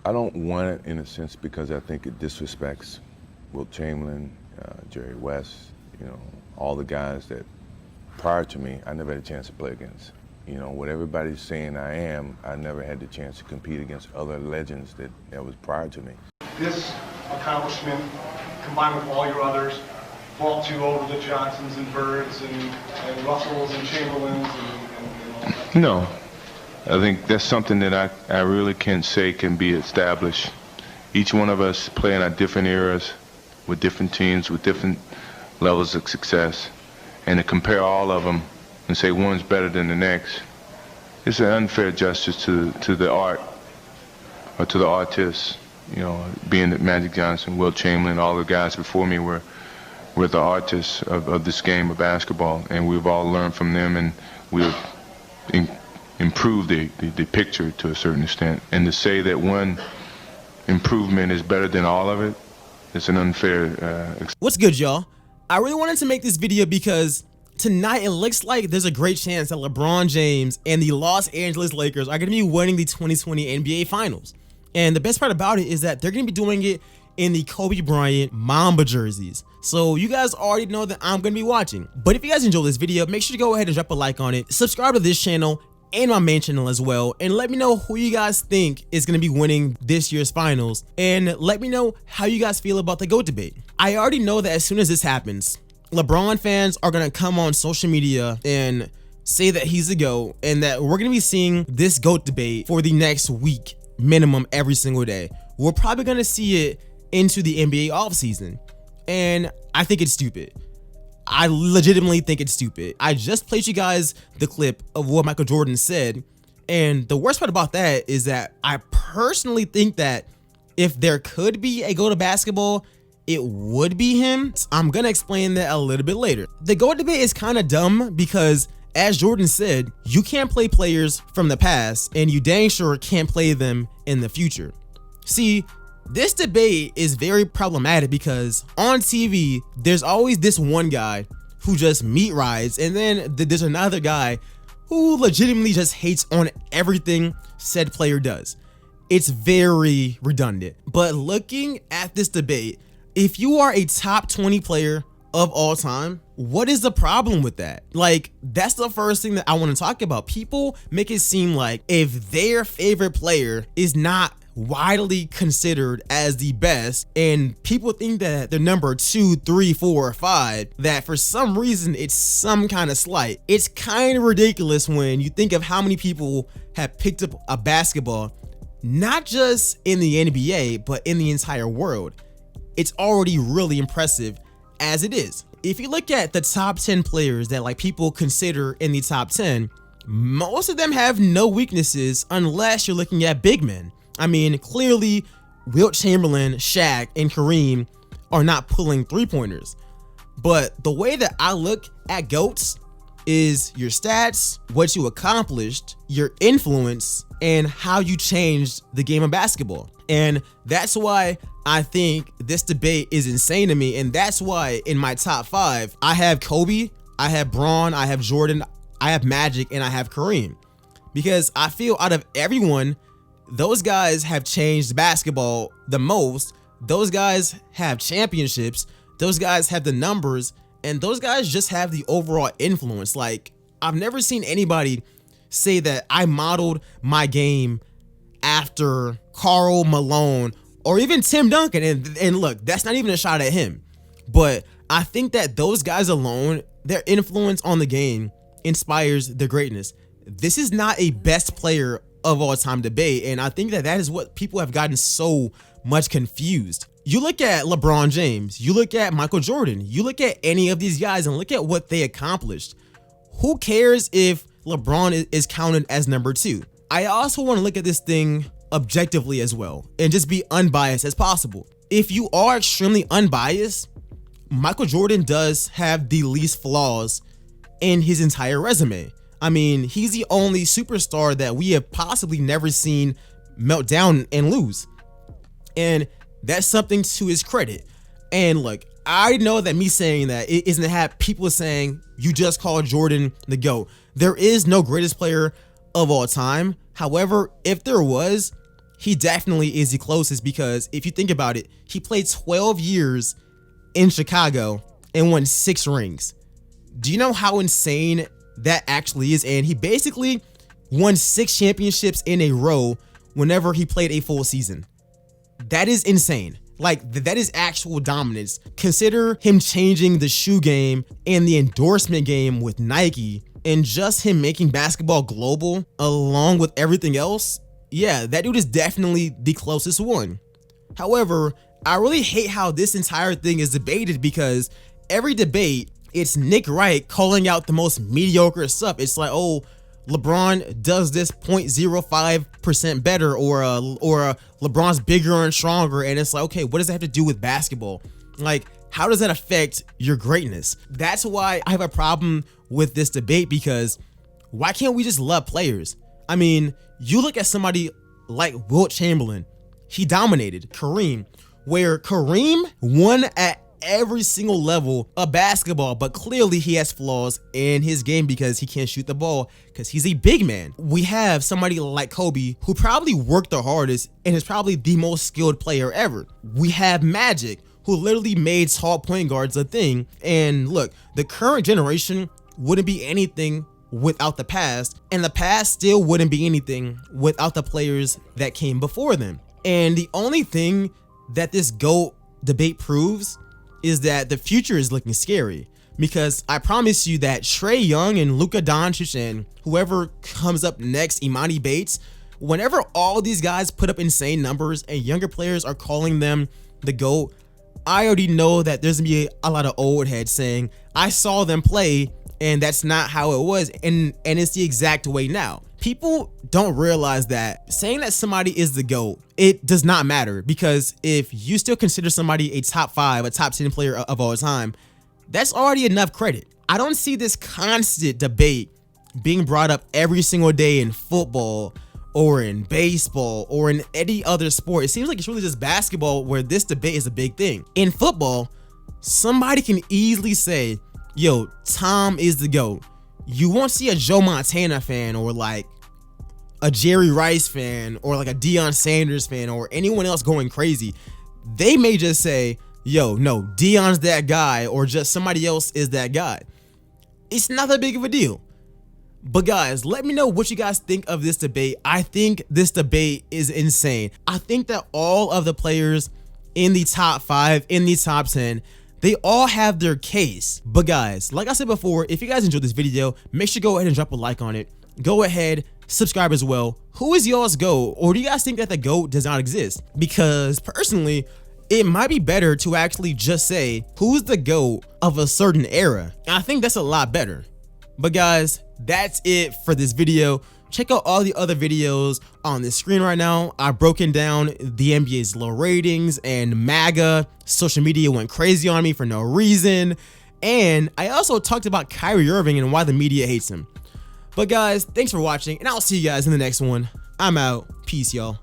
I don't want it in a sense because I think it disrespects Wilt Chamberlain, Jerry West, all the guys that prior to me, I never had a chance to play against. What everybody's saying I am, I never had the chance to compete against other legends that was prior to me. This accomplishment, combined with all your others, vault you over the Johnsons and Birds and Russells and Chamberlains and all that? No. I think that's something that I really can't say can be established. Each one of us play in our different eras with different teams, with different levels of success. And to compare all of them and say one's better than the next, it's an unfair justice to the art or to the artists. Being that Magic Johnson, Wilt Chamberlain, all the guys before me were the artists of this game of basketball, and we've all learned from them, and we've improved the picture to a certain extent. And to say that one improvement is better than all of it, it's an unfair. What's good, y'all? I really wanted to make this video because tonight it looks like there's a great chance that LeBron James and the Los Angeles Lakers are going to be winning the 2020 NBA Finals. And the best part about it is that they're going to be doing it in the Kobe Bryant Mamba jerseys. So you guys already know that I'm going to be watching. But if you guys enjoy this video, make sure to go ahead and drop a like on it, subscribe to this channel and my main channel as well, and let me know who you guys think is going to be winning this year's finals, and let me know how you guys feel about the GOAT debate. I already know that as soon as this happens, LeBron fans are going to come on social media and say that he's the GOAT, and that we're going to be seeing this GOAT debate for the next week minimum every single day. We're probably going to see it into the NBA offseason, and I think it's stupid. I legitimately think it's stupid. I just played you guys the clip of what Michael Jordan said, and the worst part about that is that I personally think that if there could be a GOAT of basketball, it would be him. I'm gonna explain that a little bit later. The GOAT debate is kind of dumb because, as Jordan said, you can't play players from the past, and you dang sure can't play them in the future. See, this debate is very problematic because on TV, there's always this one guy who just meat rides, and then there's another guy who legitimately just hates on everything said player does. It's very redundant. But looking at this debate, if you are a top 20 player of all time, what is the problem with that? Like, that's the first thing that I want to talk about. People make it seem like if their favorite player is not widely considered as the best, and people think that they're number 2, 3, 4, or 5, that for some reason it's some kind of slight. It's kind of ridiculous when you think of how many people have picked up a basketball, not just in the NBA, but in the entire world. It's already really impressive as it is. If you look at the top 10 players that people consider in the top 10, most of them have no weaknesses unless you're looking at big men. I mean, clearly, Wilt Chamberlain, Shaq, and Kareem are not pulling three-pointers. But the way that I look at GOATs is your stats, what you accomplished, your influence, and how you changed the game of basketball. And that's why I think this debate is insane to me. And that's why in my top 5, I have Kobe, I have Bron, I have Jordan, I have Magic, and I have Kareem. Because I feel out of everyone, those guys have changed basketball the most. Those guys have championships. Those guys have the numbers, and those guys just have the overall influence. Like, I've never seen anybody say that I modeled my game after Karl Malone or even Tim Duncan. And look, that's not even a shot at him. But I think that those guys alone, their influence on the game inspires their greatness. This is not a best player of all time debate, and I think that is what people have gotten so much confused. You look at LeBron James, you look at Michael Jordan, you look at any of these guys and look at what they accomplished. Who cares if LeBron is counted as number 2? I also want to look at this thing objectively as well and just be unbiased as possible. If you are extremely unbiased, Michael Jordan does have the least flaws in his entire resume. I mean, he's the only superstar that we have possibly never seen melt down and lose. And that's something to his credit. And look, I know that me saying that it isn't to have people saying you just called Jordan the GOAT. There is no greatest player of all time. However, if there was, he definitely is the closest, because if you think about it, he played 12 years in Chicago and won 6 rings. Do you know how insane that actually is? And he basically won 6 championships in a row whenever he played a full season. That is insane. Like, that is actual dominance. Consider him changing the shoe game and the endorsement game with Nike, and just him making basketball global along with everything else. Yeah, that dude is definitely the closest one. However, I really hate how this entire thing is debated, because every debate, it's Nick Wright calling out the most mediocre stuff. It's like, oh, LeBron does this 0.05% better, or LeBron's bigger and stronger. And it's like, okay, what does that have to do with basketball? Like, how does that affect your greatness? That's why I have a problem with this debate, because why can't we just love players? I mean, you look at somebody like Wilt Chamberlain, he dominated Kareem, where Kareem won at every single level of basketball, but clearly he has flaws in his game because he can't shoot the ball because he's a big man. We have somebody like Kobe, who probably worked the hardest and is probably the most skilled player ever. We have Magic, who literally made tall point guards a thing. And look, the current generation wouldn't be anything without the past, and the past still wouldn't be anything without the players that came before them. And the only thing that this GOAT debate proves is that the future is looking scary, because I promise you that Trae Young and Luka Doncic and whoever comes up next, Imani Bates, whenever all these guys put up insane numbers and younger players are calling them the GOAT, I already know that there's gonna be a lot of old heads saying, I saw them play and that's not how it was, and it's the exact way now. People don't realize that saying that somebody is the GOAT, it does not matter, because if you still consider somebody a top 5, a top 10 player of all time, that's already enough credit. I don't see this constant debate being brought up every single day in football or in baseball or in any other sport. It seems like it's really just basketball where this debate is a big thing. In football, somebody can easily say, yo, Tom is the GOAT. You won't see a Joe Montana fan or like a Jerry Rice fan or like a Deion Sanders fan or anyone else going crazy. They may just say, yo, no, Deion's that guy, or just somebody else is that guy. It's not that big of a deal. But guys, let me know what you guys think of this debate. I think this debate is insane. I think that all of the players in the top 5, in the top 10, they all have their case. But guys, like I said before, if you guys enjoyed this video, make sure to go ahead and drop a like on it. Go ahead, subscribe as well. Who is y'all's GOAT? Or do you guys think that the GOAT does not exist? Because personally, it might be better to actually just say, who's the GOAT of a certain era? And I think that's a lot better. But guys, that's it for this video. Check out all the other videos on the screen right now. I've broken down the NBA's low ratings, and MAGA social media went crazy on me for no reason. And I also talked about Kyrie Irving and why the media hates him. But guys, thanks for watching, and I'll see you guys in the next one. I'm out. Peace, y'all.